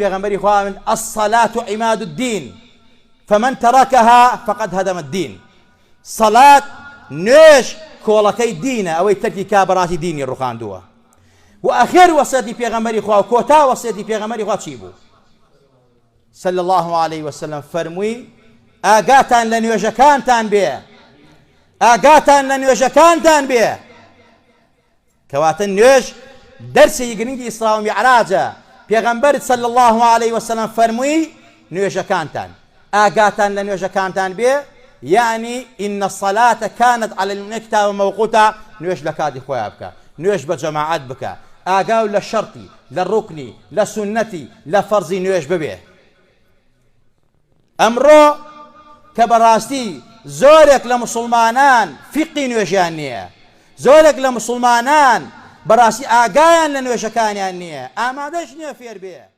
پێغەمبەری خوا من الصلاة عماد الدين فمن تركها فقد هدم الدين. صلاة نوێژ کۆڵەکەی دینە، ئەوەی تەرکی کا بەڕاستی دینی ڕوخاندووە. و ئەخێر وەسیەتی پێغەمبەری خوا و کۆتا وەسیەتی پێغەمبەری خوا چی بوو؟ صلى الله عليه وسلم فەرمووی ئاگاتان لە نوێژەکانتان بێ، ئاگاتان لە نوێژەکانتان بێ. کەواتە نوێژ دەرسێکی گرنگی ئیسرا و میعراجە. پێغەمبەرت صلى الله عليه وسلم فەرمووی نوێژەکانتان، ئاگاتان لە نوێژەکانتان بێ، يعني إن الصلاة كانت على المؤمنين كتابا موقوتا. نوێژ لە کاتی خۆیان بکە، نوێژ بە جەماعەت بکە، ئاگاو لە شەرتی، لە ڕوکنی، لە سونەتی، لە فەرزی نوێژ ببێ. ئەمڕۆ کە بەڕاستی زۆرێک لە مسلمانان فقی نوێژیان نییە، زۆرێک لە مسلمانان بەڕاستی ئاگایان لە نوێژەکانیان نییە، ئامادەش نییە فێر بێ.